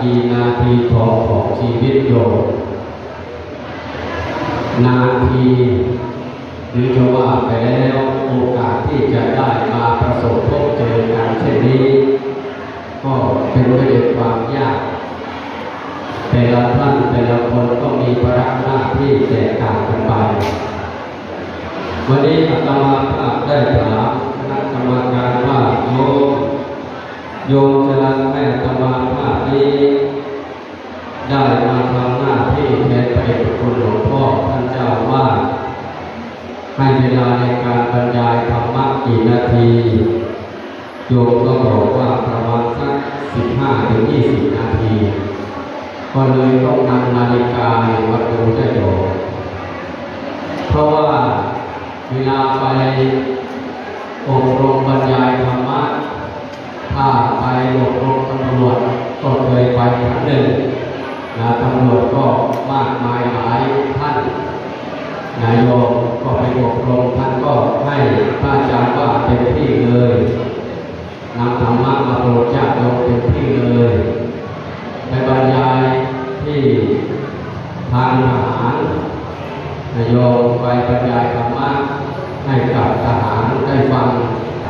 ดีนาทีทองของชีวิตโยม นานทีหรือจะว่าไปแล้วโอกาสที่จะได้มาประสบพบเจอกันเช่นนี้ก็เป็นไปด้วยความยากแต่ละท่านแต่ละคนก็มีภาระหน้าที่แตกต่างกันไปวันนี้อาตมาภาพได้ถามคณะกรรมการว่าโยมจะให้อาตมาภาพนี้ได้มาทำหน้าที่แทนพระเดชพระคุณหลวงพ่อท่านเจ้าวาดให้เวลาในการบรรยายธรรมะกี่นาทีโยมก็บอกว่าประมาณสัก15-20 นาทีก็เลยต้องนำนาฬิกามาดูได้โยมเพราะว่าเวลาไปอบรมบรรยายธรรมะถ้าไปอบรมตำรวจก็เคยไปครั้งหนึ่งตำรวจก็มากมายหลายท่านนายโยมก็ไปอบรมท่านก็ให้พระอาจารย์ว่าเต็มที่เลยนำธรรมะมาโปรดญาติโยมเต็มที่เลยไปบรรยายที่ทางทหารนายโยมไปบรรยายธรรมะให้กับทหารได้ฟัง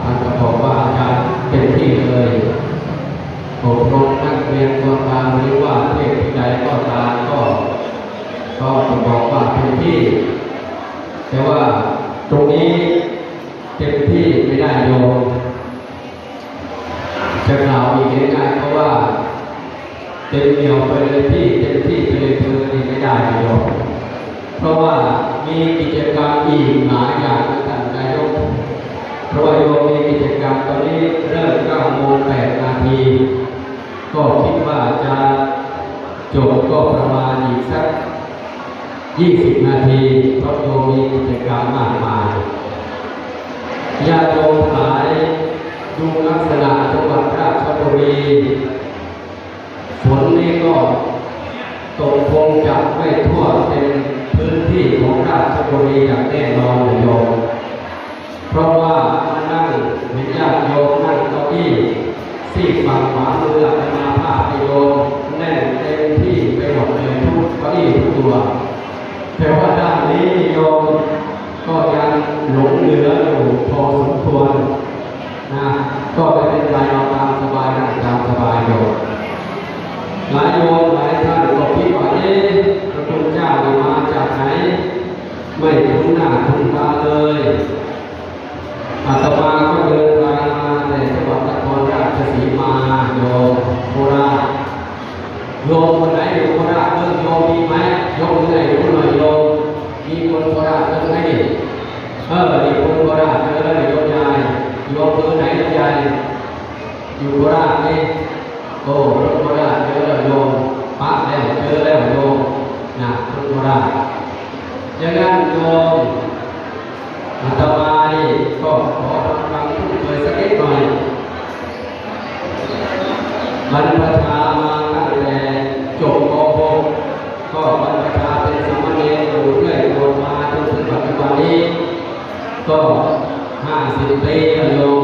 ท่านก็บอกว่าอาจารย์เต็มที่เลยอบรมนักเรียนตัวตามหรือว่าเทศใดก็ตามก็บอกว่าเต็มที่แต่ว่าตรงนี้เต็มที่ไม่ได้โยมจะกล่าวอีกง่ายๆเพราะว่าเต็มเหนียวไปเลยพี่เต็มที่ไปเลยเธอนี่ไม่ได้โยมเพราะว่ามีกิจกรรมอีกหลายอย่างท่านนายกเพราะว่าโยมมีกิจกรรมตอนนี้เริ่ม9:08 นาทีก็คิดว่าจะจบก็ประมาณอีกสัก20 นาทีเพราะโยมมีกิจกรรมมากมายญาติโยมหลายดูลักษณะจังหวัดราชบุรีฝนนี้ก็ตกคงจะไม่ทั่วเป็นพื้นที่ของราชบุรีอย่างแน่นอนเลยโยมเพราะว่ามานั่งเห็นญาติโยมนั่งเก้าอี้ที่ฝั่งขวามืออาตมาภาพโยมแน่นเต็มที่ไปหมดเลยทุกเก้าอี้ทุกตัวแต่ว่าด้านนี้โยมก็ยังหลงเหลืออยู่พอสมควรนะก็ไม่เป็นไรเอาตามสบายนั่งตามสบายโยมหลายโยมหลายท่านก็คิดว่าพระคุณเจ้ามาจากไหนไม่คุ้นหน้าคุ้นตาเลยอาตมาก็เดินทางมาแต่จังหวัดนครราชสีมาโยมโคราชโยมคนไหนอยู่โคราชเรื่องโยมมีไหมยกมือไหนดูหน่อยโยมมีคนโคราชเรื่องไหมดิมีคนโคราชเจอแล้วโยมยายโยมมือไหนยายอยู่โคราชนี่โอ้คนโคราชเจอแล้วโยมปั๊บแล้วเจอแล้วโยมนะคนโคราชอย่างนั้นโยมอาตมานี่ก็ขอทำคำพูดเลยสักนิดหน่อยบรรพชามาตั้งแต่จบป .6 ก็บรรพชาเป็นสามเณรอยู่เรื่อยมาจนถึงปัจจุบันนี้ก็50 ปีแล้วโยม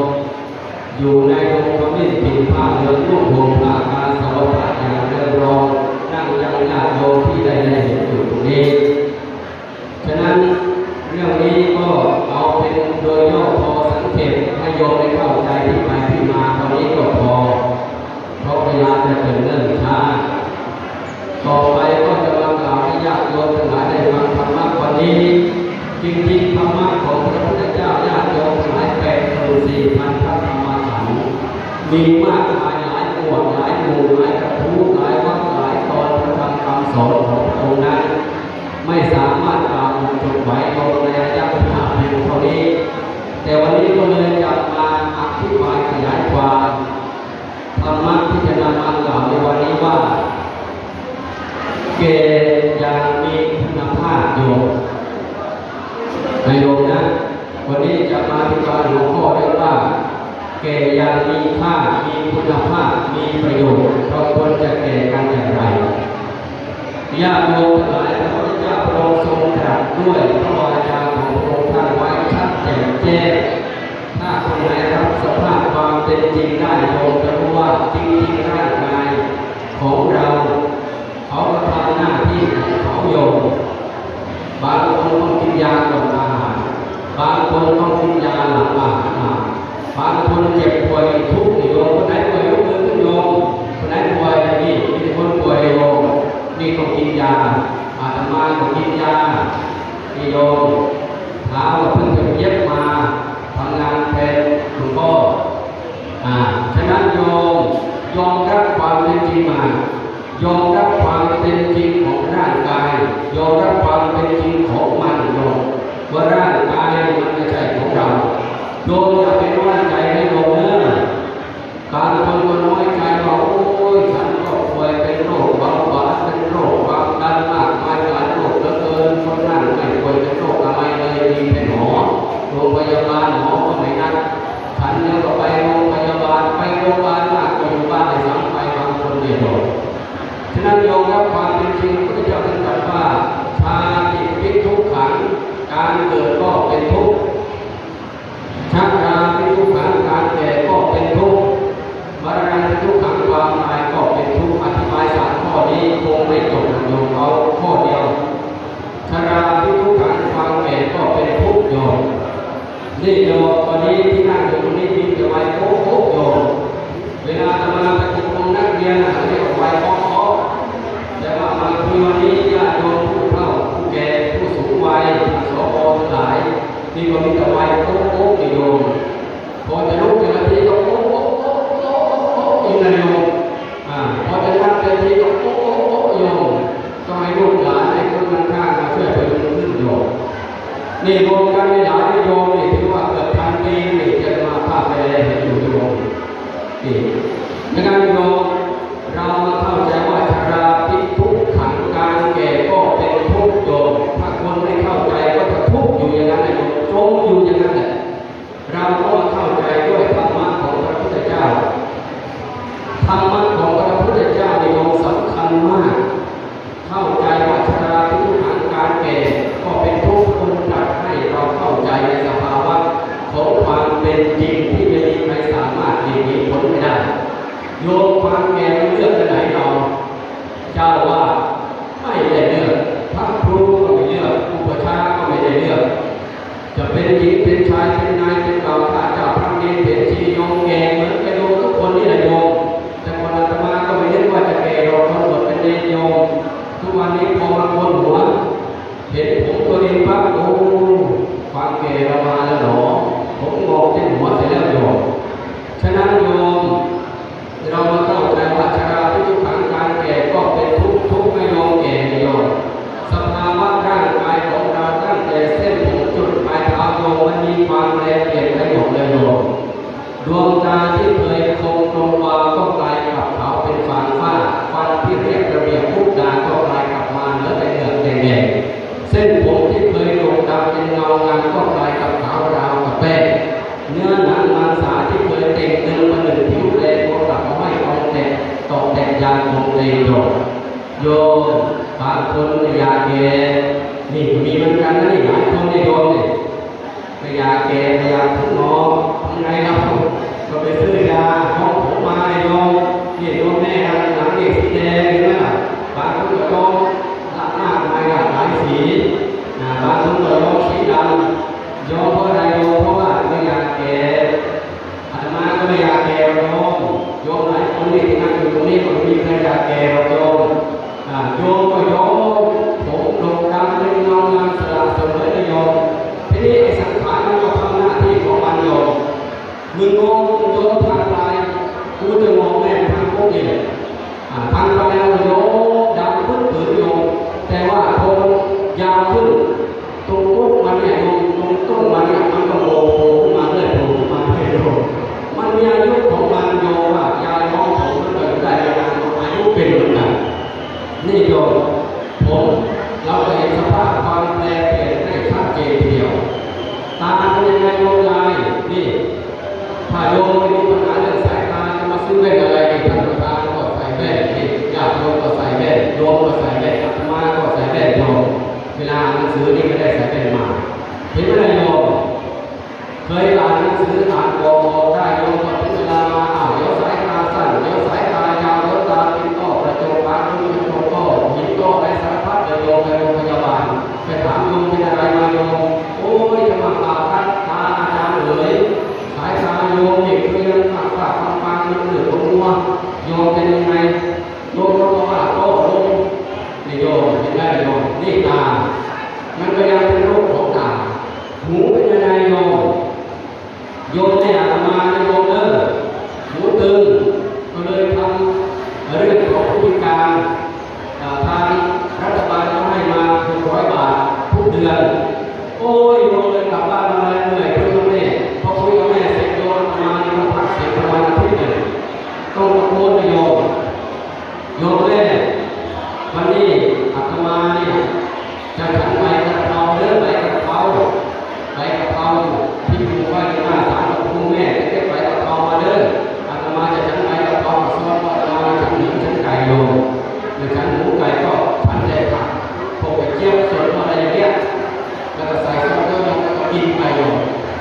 อยู่ในโรงขมิ้นผิวผ้าเหลืองนุ่งห่มผ้ากาสาวพัดอย่างเดินรองนั่งยังญาติโยมที่ได้เห็นอยู่ตรงนี้ฉะนั้นเรื่องนี้ก็เอาเป็นโดยย่อพอสังเกตให้โยมได้เข้าใจที่ไปที่มาตอนนี้ก็พอเพราะเวลาจะเป็นเรื่องช้าต่อไปก็จะมากล่าวให้ญาติโยมทั้งหลายได้ฟังธรรมะวันนี้จริงๆธรรมะของพระพุทธเจ้าญาติโยมทั้งหลาย84,000 พระธรรมขันธ์มีมากมายหลายหมวดหลายหมู่หลายกระทู้หลายวรรคหลายตอนพระธรรมคำสอนของพระองค์นั้นไม่สามารถกล่าวจบไว้ลงในระยะเวลาเพียงเท่านี้แต่วันนี้ก็เลยจะมาอธิบายขยายความธรรมะที่จะนำมากล่าวในวันนี้ว่าเกณฑ์ยังมีคุณภาพอยู่ในโยมนะวันนี้จะมาอธิบายหลวงพ่อได้ว่าเกณฑ์ยังมีค่ามีคุณภาพมีประโยชน์เราควรจะแก่กันอย่างไรญาติโยมหลายพระพุทธเจ้าพระองค์ทรงตรัสด้วยพระวาจาของพระองค์ท่านไว้ชัดแจ่มแจ้งถ้าคนไหนรับสภาพความเป็นจริงได้โยมจะรู้ว่าจริงๆร่างกายของเราเขาทำหน้าที่ของเขาโยมบางค บางคนเจ็บป่วยทุกข์โยมคนไหนป่วยยกมือขึ้นโยมคนไหนป่วยนี่มีคนป่วยโยมนี่ต้องกินยาอาตมาต้องกินยานี่โยมเท้าเพิ่งจะเย็บมาทำงานเป็นหลวงพ่อฉะนั้นโยมยอมรับความเป็นจริงมายอมรับความเป็นจริงของร่างกายยอมรับความเป็นจริงของมันโยมว่าร่างกายมันไม่ใช่ของเราโยมอย่าไปน้อยใจให้โยมเนอะการคนก็น้อยใจว่าโอ้ยฉันก็ป่วยเป็นโรคเบาหวานเป็นโรคความดันมากมายหลายโรคเหลือเกินคนนั่นไม่ป่วยเป็นโรคอะไรเลยมีแต่หมอโรงพยาบาลหมอก็ไม่นัดฉันเนี่ยก็ไปโรงพยาบาลมากก็อยู่บ้านในสังไปบางคนเดียวฉะนั้นยอมรับความเป็นจริงพระเจ้าตรัสว่าชาติวิทุกขังการเกิดก็เป็นทุกข์ชราวิทุกขังการแก่ก็เป็นทุกข์มรณะวิทุกขังความตายก็เป็นทุกข์อธิบายสามข้อนี้คงไม่จบโยมเอาข้อเดียวชราวิทุกขังความแก่ก็เป็นทุกข์โยมนี่โยมวันนี้ที่นั่งอยู่ตรงนี้มีแต่วัยโค้งโยมเวลาทำงานประชุมนักเรียนเรียกว่าวัยโค้งแต่ว่าบางทีวันนี้ญาติโยมผู้เฒ่าผู้แก่ผู้สูงวัยสปหลายที่ก็มีแต่วัยโค้งโยมพอจะลุกแต่ละทีก็โค้งอีกนะโยมพอจะนั่งแต่ละทีก็โค้งโยมต้องให้ลูกหลานให้คนข้างมาช่วยพยุงขึ้นโยมนี่รวมกันในหลายโยมนี่ถือว่าเกิดทันทีนี่จะมาภาพไปเลยเห็นอยู่โยมนี่ดังนั้นโยมเรามาเข้าใจว่าชราพิทุกขังการแก่ก็เป็นทุกข์โยมถ้าคนไม่เข้าใจก็จะทุกข์อยู่อย่างนั้นแหละโยมจมอยู่อย่างนั้นแหละเราก็มาเข้าใจด้วยธรรมะของพระพุทธเจ้าธรรมะของพระพุทธเจ้าในโยมสำคัญมากเข้าใจว่าชราพิทุกขังการแก่ก็เป็นทุกข์คนตรัสให้เราเข้าใจในสภาวะของความเป็นจริงที่ไม่มีใครสามารถหลีกหนีพ้นไม่ได้โยมความแก่ไม่เลือกไปไหนเราเจ้าว่าไม่ได้เลือกพระครูก็ไม่เลือกอุปชฌาย์ก็ไม่ได้เลือกจะเป็นหญิงเป็นชายเป็นนายเป็นบ่าวข้าเจ้าพระเนรเป็นชีโยมแก่เหมือนกันโยมทุกคนนี่แหละโยมแต่คนอาตมาก็ไม่นึกว่าจะแก่เราคนบวชเป็นเนรโยมทุกวันนี้พอมาโกนหัวเห็นผมตัวเองปั๊บโอ้ความแก่เรามาแล้วหรอผมงอกที่หัวเสร็จแล้วโยมฉะนั้นโยมเรามาเข้าใจว่าชราพิทุกขังการแก่ก็เป็นทุกข์ไม่ยอมแก่โยมสภาวะร่างกายของเราตั้งแต่เส้นผมจนปลายเท้าโยมมันมีความแปรเปลี่ยนไปหมดเลยโยมดวงตาที่เคยคงตรงวาวก็กลายกับขาวเป็นฝานฝ้าฟันที่เรียบระเบียบมุกดาก็กลายกลับมาเหลือแต่เหงือกแดงๆเส้นผมที่เคยโด่งดังเป็นเงางามก็กลายกับขาวราวกับแป้งเนื้อหนังมังสาที่เคยเต่งตึงมาหนึ่งผิวแดงก็กลับมาไม่ตองแต่ตอกแต่ยางคงเลยโยมบางคนอยากแก่นี่มีเหมือนกันนะนี่หลายคนในโยมนี่ไม่อยากแก่ไม่อยากถึงหมอทำไงเราก็ไปซื้อยาห้องผมมาโยมนี่โยมแม่หลังเด็กสีแดงเห็นไหมล่ะบางคนก็โยมหลังมากมายหลายสีบางคนก็โยมสีดำโยมเพราะอะไรโยมเพราะว่าไม่อยากแก่อาตมาก็ไม่อยากแก่โยมหลายคนนี่ที่นั่งอยู่ตรงนี้ก็มีใครอยากแก่โยมโยมก็โยมผมโด่งดังเป็นเงางามสละเสมอโยมทีนี้ไอ้สังขารมันก็ทำหน้าที่ของมันโยมมึงงงโยมทางลายกูจะมองแม่ทางพวกนี้เลยทางไปแล้วโยมดำขึ้นถือโยมแต่ว่าพอยาวขึ้นตรงก้นมันเนี่ยโยมตรงต้นมันเนี่ยมันก็โผล่ขึ้นมาเรื่อยโผล่ขึ้นมาเรื่อยโยมมันมีอายุของมันโยมว่ายาท้องของมันเกิดได้ยังอายุเป็นเหมือนกันนี่โยมผมเราเห็นสภาพความแปรเปลี่ยนได้ชัดเจนทีเดียวตาเป็นยังไงโยมยายนี่ถ้าโยมไม่มีปัญหาเรื่องสายตาจะมาซื้อแว่นอะไรในธนาคารก็ใส่แว่นนี่ญาติโยมก็ใส่แว่นโยมก็ใส่แว่นอาตมาก็ใส่แว่นโยมเวลาอ่านหนังสือนี่ไม่ได้ใส่แว่นมาเห็นไหมโยมเคยอ่านหนังสืออ่านบอได้โยมพอถึงเวลามาเดี๋ยวสายตาสั้นเดี๋ยวสายตายาวเดี๋ยวตาเป็นต้อกระจกตาเป็นกระจกก็หินก็ไปสารพัดโยมไปโรงพยาบาลไปถามโยมเป็นอะไรมาโยมโอ้ยจะมาผ่าตัดตาอาจารย์เลยสายตาโย โยมเด็กก็ยังฝากฟังมันเหลือมัวโยมเป็นยังไงโยมก็ว่าโตลงนี่โยมเห็นได้โยมนี่ตามันก็ยังเป็นโรคของตาหูเป็นยังไงโยมโยมเนี่ยมาโยมเด้อหูตึงก็เลยทำเรื่องของผู้พิการทางรัฐบาลก็ให้มา600 บาททุกเดือนโอ้ยโยมเลยกลับบ้านมาเหนื่อยเพื่อนแม่พอคุยกับแม่เสร็จโยมมาพักเสียประมาณอาทิตย์หนึ่งต้องตะโกนโยมแม่วันนี้อาตมาเนี่ยจะฉันใบกระเพราเรื่องใบกระเพราที่อยู่ไว้ในหน้าศาลของคุณแม่จะเก็บใบกระเพรามาเด้ออาตมาจะฉันใบกระเพราส่วนว่าอาตมาฉันหมูฉันไก่โยมหรือฉันหมูไก่ก็ฉันได้ผักพวกไปเจียวส่วนอะไรอย่างเงี้ยแล้วก็ใส่ซอสแล้วก็กินไป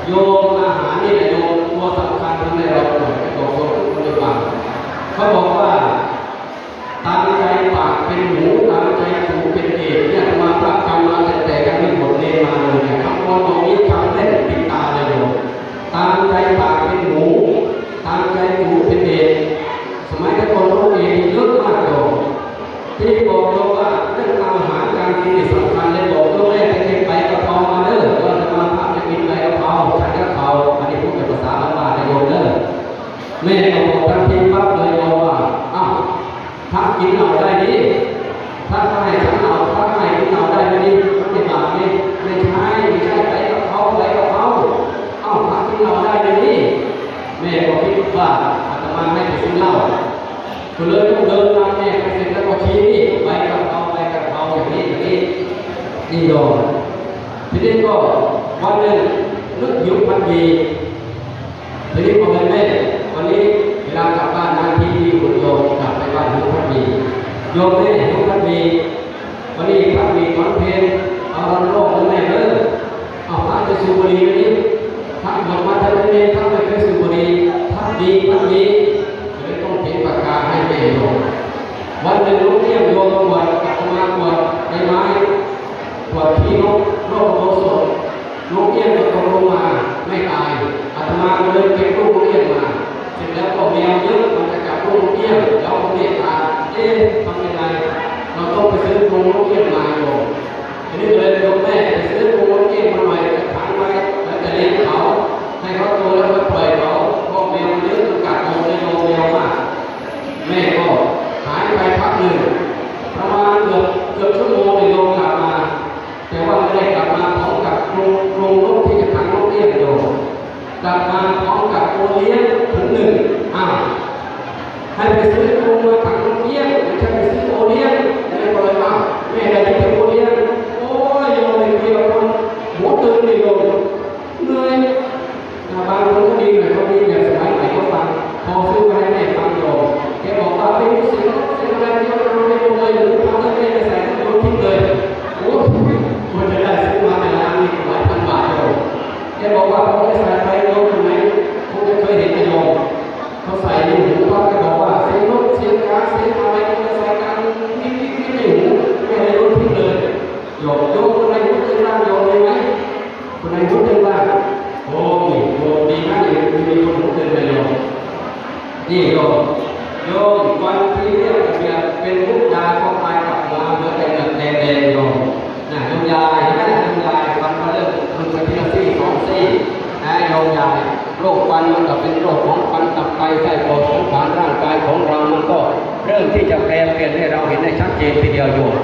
โยมอาหารนี่แหละโยมตัวสำคัญที่เราหน่อยบอกโยมทุกคนได้ฟังเขาบอกว่าตามใจปากเป็นหมูตามใจหูเป็นเอกเนี่ยมาพระกรรมมาแต่กันไม่หมดเลยมาเลยเนี่ยคำพูดตรงนี้จำเล่นติดตาเลยโยมตามใจปากเป็นหมูตามใจหูเป็นเอกสมัยที่คนรู้เองเยอะมากโยมที่บอกโยมว่าเรื่องอาหารการกินสำคัญเลยบอกโยมแม่ไปกินใบกะเพรามาเด้อว่าจะมาพระจะกินใบกะเพราฉันกะเพราอันนี้พูดเป็นภาษาบ้านๆในโยมเด้อแม่ก็บอกทันทีปั๊บเลยโยมว่าอ้าวถ้ากินเอาได้ดีถ้าไม่ฉันเอาถ้าไม่กินเอาได้ดีไม่บาปไม่ใช่ใบกะเพราเอ้าถ้ากินเอาได้ดีแม่ก็คิดว่าอาตมาไม่ไปซื้อเหล้าก็เลยต้องเดินตามแม่ไปเสร็จแล้วก็ชี้นี่ใบกะเพราอย่างนี้นี่โยมทีนี้ก็วันหนึ่งนึกหิวพันดีทีนี้ก็เลยแม่วันนี้เวลากลับบ้านนานทีคุณโยมกลับไปบ้านหิวพันดีโยมแม่หิวพันดีวันนี้พันดีตอนเพลนเอาวันโลกแล้วแม่เอาพระจะสูบบุหรี่วันนี้พระบอกมาทำไมเนี่ยพระไม่เคยสูบบุหรี่พันดีเลยต้องเขียนปากกาให้แม่โยมวันหนึ่งลูกเลี้ยงโยมบวชอาตมาบวชในไม้บวชที่โลกโลสดลูกเลี้ยงก็ตกลงมาไม่ตายอาตมาก็เลยเก็บลูกเลี้ยงมาเสร็จแล้วก็แมวเยอะมันจะจับลูกเลี้ยงแล้วก็เรียกตาทำยังไงเราต้องไปซื้อลูกเลี้ยงมาโยมทีนี้เลยโยมแม่ไปซื้อลูกเลี้ยงมาหน่อยจะขังไว้แล้วจะเลี้ยงเขาให้เขาโตแล้วก็ปล่อยเขาเพราะแมวเยอะจนกัดโยมแมวมากแม่ก็หายไปพักหนึ่งประมาณเกือบชั่วโมงโยมกลับมาแต่ว่าไม่ได้กลับมาพร้อมกับโรงรถที่จะขังลูกเลี้ยงโยมกลับมาพร้อมกับโอเลี้ยงถึงหนึ่งให้ไปซื้อโรงมาขังลูกเลี้ยงไม่ใช่ไปซื้อโอเลี้ยงเลยบอกเลยว่าแม่ได้ยินโอเลี้ยงโอ้ยโยมเลยเกี่ยวกับหัวตื่นเลยโยมเหนื่อยบางคนก็ดีหน่อยเขาดีอย่างสมัยใหม่ก็ฟังพอซื้อมาให้แม่ฟังโยมแกบอกว่าไม่รู้เสียงอะไรเยอะเลยหรือทำให้แม่ไปใส่ก็โยนทิ้งเลยโอ้คนจะได้ซื้อมาในร้านนี้หลายพันบาทโยมแกบอกว่าพอได้ใส่ไปโยมไหนคงจะเคยเห็นโยมเขาใส่ในหูว่าแกบอกว่าเสียงรถเสียงการเสียงอะไรก็จะใส่กันนี่ในหูไม่ได้รู้ทิ้งเลยโยมคนไหนรู้ตึงร่างโยมเลยไหมคนไหนรู้ตึงร่างโอ้ยโยมดีมากเลยมีคนรู้ตึงเลยโยมนี่โยมวันที่เรียกเบียร์เป็นลูกยาของตายกลับมาเหลือแต่เงินแดงโยมน่ะโยมยายเห็นไหมโยมยายฟันมาเริ่มมันเป็นทีละซี่2 ซี่นะโยมยายโรคฟันมันก็เป็นโรคของฟันตับไตไส้ปอดสังขารร่างกายของเรามันก็เริ่มที่จะแปรเปลี่ยนให้เราเห็นได้ชัดเจนทีเดียวโยม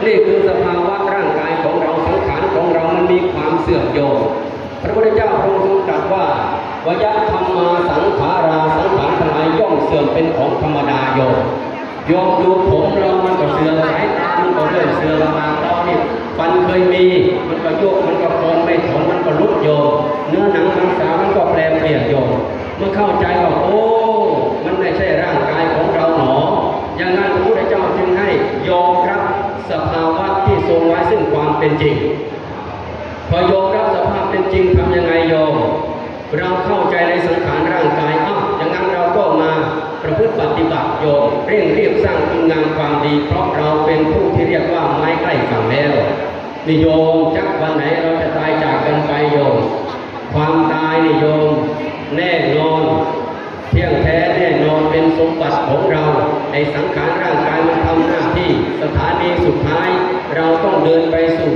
นี่คือสภาวะร่างกายของเราสังขารของเรามันมีความเสื่อมโยมพระพุทธเจ้าทรงตรัสว่าวยะธรรมาสังขาราสังขารทั้งหลายย่อมเสื่อมเป็นของธรรมดาโยมดูผมเรามันก็เสื่อมสายตามันก็เริ่มเสื่อมมาตอนนี้ฟันเคยมีมันก็โยกมันก็โคนไม่ถอนมันก็ลุกโยมเนื้อหนังมังสามันก็แปรเปลี่ยนโยมเมื่อเข้าใจว่าโอ้มันไม่ใช่ร่างกายของเราหนออย่างนั้นพระพุทธเจ้าจึงให้ยอมรับสภาวะที่ทรงไว้ซึ่งความเป็นจริงพอยอมรับสภาพเป็นจริงทำยังไงโยมเราเข้าใจในสังขารร่างกายอย่างนั้นเราก็มาประพฤติปฏิบัติโยมเร่งรีบสร้างคุณงามความดีเพราะเราเป็นผู้ที่เรียกว่าไม้ใกล้ฝั่งแล้วนิโยมจักวันไหนเราจะตายจากกันไปโยมความตายนิโยม แน่นอนเที่ยงแท้แน่นอนเป็นสมบัติของเราในสังขารร่างกายมันทำหน้าที่สถานีสุดท้ายเราต้องเดินไปสู่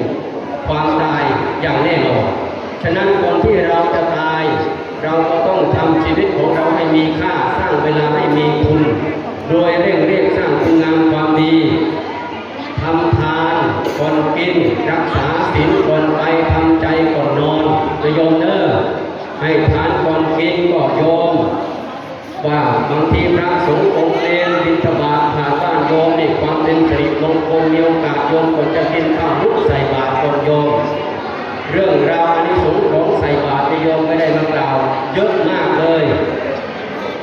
ความตายอย่างแน่นอนฉะนั้นก่อนที่เราจะตายเราก็ต้องทำชีวิตของเราให้มีค่าสร้างเวลาให้มีคุณโดยเร่งรีบสร้างคุณงามความดีทำทานก่อนกินรักษาศีลก่อนไปทำใจก่อนนอนโยมเนอให้ทานก่อนกินก็โยมว่าบางทีพระสงฆ์องค์เองบิณฑบาตผ่านบ้านโยมในความเป็นสิริมงคลมีโอกาสโยมก่อนจะกินข้าวลุกใส่บาตรก่อนโยมเรื่องราวอานิสงส์ของใส่บาตรโยมไม่ได้มากล่าวเยอะมากเลย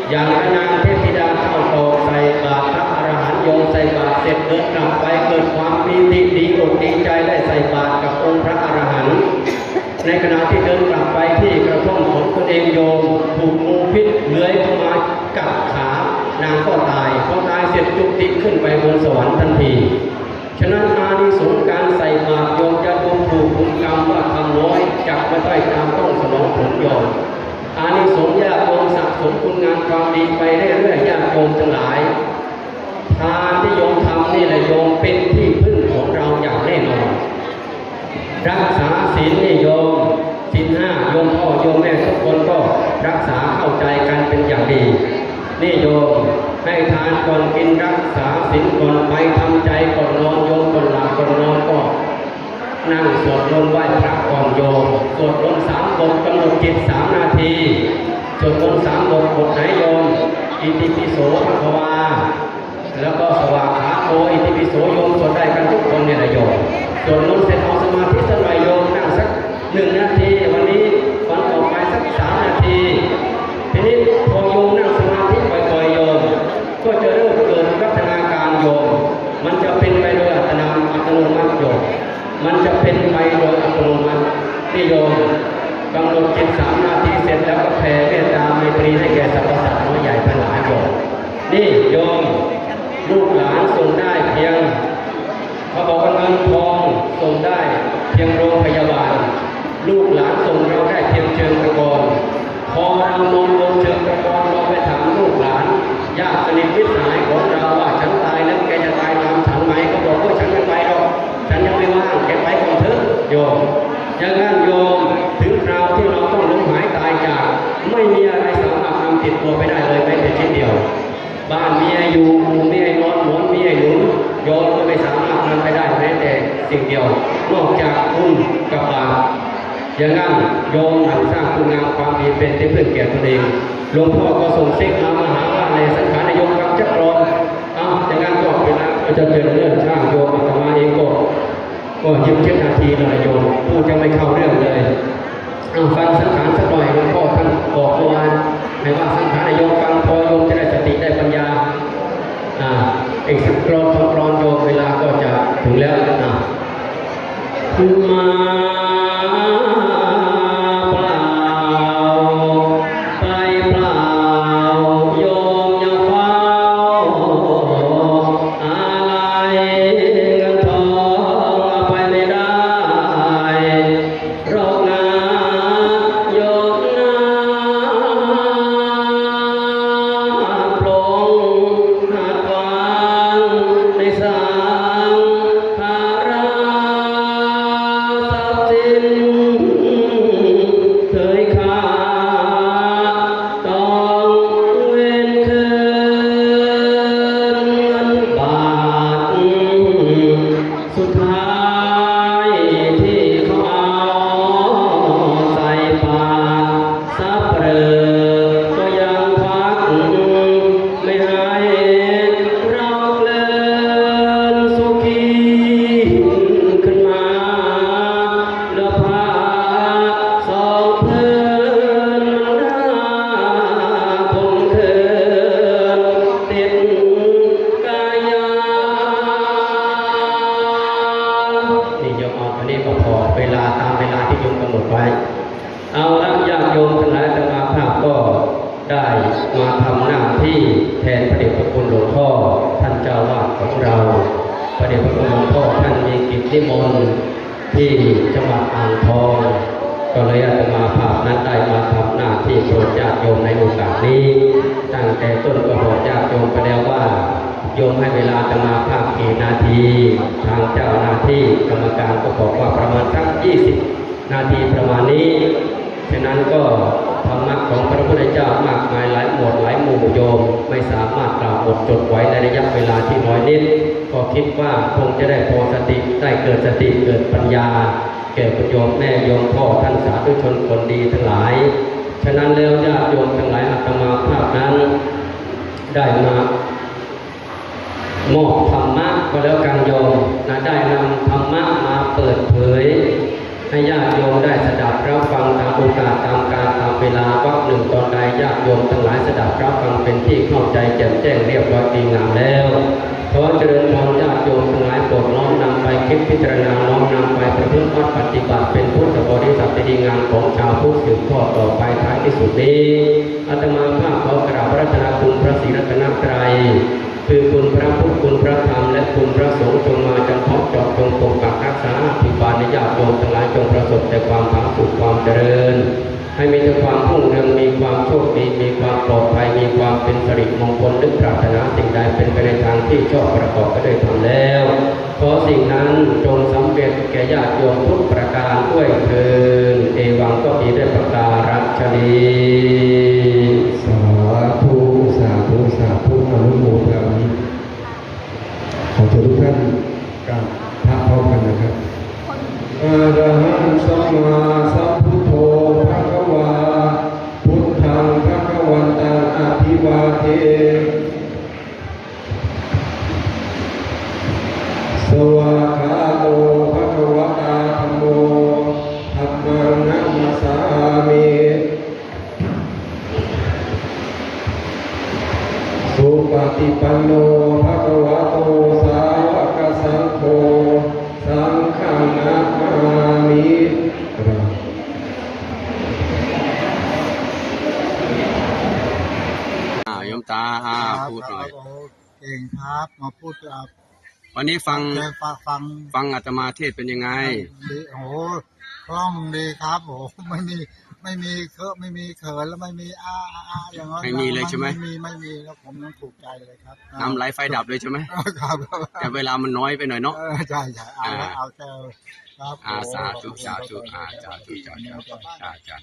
อย่างนางเทพธิดาเข้าตอกใส่บาตรพระอรหันต์โยมใส่บาตรเสร็จเดินกลับไปเกิดความปีติดีอกดีใจได้ใส่บาตรกับองค์พระอรหันต์ในขณะที่เดินกลับไปที่กระท่อมของตนเองโยมถูกงูพิษเลื้อยเข้ามากัดขานางก็ตายพอตายเสร็จจุติขึ้นไปบนสวรรค์ทันทีฉะนั้นอานิสงส์การใส่บาตรโยมจะดูถูกคุณกรรมว่าทำน้อยจับไม่ได้ตามต้องสนองผลโยมอานิสงส์ญาติโยมสะสมคุณงามความดีไปเรื่อยๆญาติโยมทั้งหลายทานที่โยมทำนี่แหละโยมเป็นที่พึ่งของเราอย่างแน่นอนรักษาศีลนี่โยมศีลห้าโยมพ่อโยมแม่ทุกคนก็รักษาเข้าใจกันเป็นอย่างดีนี่โยมให้ทานก่อนกินรักษาศีลก่อนไปทำใจก่อนนอนโยมก่อนหลับก่อนนอนก็นั่งสวดมนต์ไหว้พระก่อนโยมสวดมนต์3 บทกำหนดจิต3 นาทีสวดมนต์3 บทบทไหนโยมอิติปิโสภควาแล้วก็สวากขาโตอิติปิโสโยมสวดได้กันทุกคนเนี่ยแหละโยมสวดมนต์เสร็จเอาสมาธิสักหน่อยโยมนั่งสัก1 นาทีวันนี้วันต่อไปสัก3 นาทีทีนี้พอโยมนั่งสมาธิบ่อยๆโยมก็จะเริ่มเกิดวัฒนาการโยมมันจะเป็นไปโดยอัตโนมัติโยมมันจะเป็นไปโดยอัตโนมัติที่โยมกำหนดจิต3 นาทีเสร็จแล้วก็แผ่เมตตาไมตรีให้แก่สรรพสัตว์น้อยใหญ่ทั้งหลายโยมนี่โยมลูกหลานส่งได้เพียงเขาบอกว่าเงินทองส่งได้เพียงโรงพยาบาลลูกหลานส่งเราได้เพียงเชิงตะกอนพอเรานอนบนเชิงตะกอนเราไปถามลูกหลานญาติสนิทมิตรสหายของเราว่าฉันตายแล้วแกจะตายตามฉันไหมก็บอกว่าฉันไม่ไปหรอกฉันยังไม่ว่างแกไปก่อนเถอะโยมอย่างนั้นโยมถึงคราวที่เราต้องล้มหายตายจากไม่มีอะไรสามารถทำติดตัวไปได้เลยแม้แต่ชิ้นเดียวบ้านมีไอ้อยู่มีไอ้นอนหมอนมีไอ้หนุนโยมก็ไม่สามารถนำไปได้แม้แต่สิ่งเดียวนอกจากบุญกับบาปอย่างนั้นโยมหันสร้างคุณงามความดีเป็นที่พึ่งแก่ตนเองหลวงพ่อก็ส่งเซ็กมาหาว่าในสังขารนายโยมกับจักรรอนอย่างนั้นก็เป็นจะเดินเรื่องช่างโยมอาตมาเองก็27 นาทีเลยโยมพูดจะไม่เข้าเรื่องเลยฟังสังขารสักหน่อยหลวงพ่อท่านบอกเมื่อวานให้ว่าสังขารนายโยมฟังพอโยมจะได้สติได้ปัญญาอีกสักกรอน2 กรอนโยมเวลาก็จะถึงแล้วคุณมาเปล่าไปเปล่าโยมอย่าเฝ้าอะไรเงินทองไปไม่ได้หรอกนะโยมนะปลงหาดวางในสางภารา เคยขาต้องเว้นคืนเงินบาทสุดท้ายที่เขาเอาใส่ปากซับเปลือกก็ยังพักไม่ให้เราเพลินสุขีขึ้นมาแล้วพาสองเพื่อนมันราผมเขินติดกายานี่โยมเอาตัวนี้ก็พอเวลาตามเวลาที่โยมกำหนดไว้เอาละญาติโยมทั้งหลายอาตมาภาพก็ได้มาทำหน้าที่แทนพระเดชพระคุณหลวงพ่อท่านเจ้าวาดของเราพระเดชพระคุณหลวงพ่อท่านมีกิจนิมนต์ที่จังหวัดอ่างทอง ก็เลยอาตมาภาพนั้นได้มาทำหน้าที่โปรดญาติโยมในโอกาสนี้ตั้งแต่ต้นก็บอกญาติโยมไปแล้วว่าโยมให้เวลาอาตมาภาพกี่นาทีทางเจ้าหน้าที่กรรมการก็บอกว่าประมาณสัก20 นาทีประมาณนี้ฉะนั้นก็ธรรมะของพระพุทธเจ้ามากมายหลายหมวดหลายหมู่โยมไม่สามารถกล่าวหมดจดไว้ในระยะเวลาที่น้อยนิดก็คิดว่าคงจะได้พอสติได้เกิดสติเกิดปัญญาแก่โยมแม่โยมพ่อท่านสาธุชนคนดีทั้งหลายฉะนั้นแล้วญาติโยมทั้งหลายอาตมาภาพนั้นได้มามอบธรรมะก็แล้วกันโยมได้นำธรรมะมาเปิดเผยให้ญาติโยมได้สดับรับฟังตามโอกาสตามกาลตามเวลาวักหนึ่งตอนใดญาติโยมทั้งหลายสดับรับฟังเป็นที่เข้าใจแจ่มแจ้งเรียบร้อยดีงามแล้วขอเจริญพรญาติโยมทั้งหลายโปรดน้อมนำไปคิดพิจารณาน้อมนำไปประพฤติปฏิบัติเป็นพุทธบริษัทที่ดีงามของชาวพุทธสืบทอดต่อไปท้ายที่สุดนี้อาตมาภาพขอกราบพระรัตนคุณพระศรีรัตนตรัยคือคุณพระพุทธคุณพระธรรมและคุณพระสงฆ์จงมาจำเพาะเจาะจงปกปักรักษาอภิบาลญาติโยมทั้งหลายจงประสบแต่ความผาสุกความเจริญให้มีแต่ความรุ่งเรืองมีความโชคดีมีความปลอดภัยมีความเป็นสิริมงคลนึกปรารถนาสิ่งใดเป็นไปในทางที่ชอบประกอบไปด้วยธรรมแล้วขอสิ่งนั้นจงสำเร็จแก่ญาติโยมทุกประการด้วยเถิดเอวังก็มีได้ประการัชนีสาธุสาธุสาธุอนุโมทนามิขอเชิญทุกท่านกราบพระพร้อมกันนะครับอะระหังสัมมาสัมพุทโธภะคะวาพุทธังภะคะวันตังอะภิวาเทสวากขาโตภะคะวะตาธัมโมธัมมังนัมมัสสามิสุปฏิปันโนภะคะวะโตสาวกสังโฆสังฆังนะมามิโยมตาพูดหน่อยเก่งครับมาพูดกับวันนี้ฟังอาตมาเทศเป็นยังไงดีโอ้คล่องดีครับโอ้ไม่มีไม่มีเขินแล้วไม่มีอย่างนั้นไม่มีเลยใช่ไหมไม่มีแล้วผมต้องถูกใจเลยครับน้ำไหลไฟดับเลยใช่ไหมครับแต่เวลามันน้อยไปหน่อยเนาะใช่เอาเจอครับสาธุสาธุสาธุสาธุ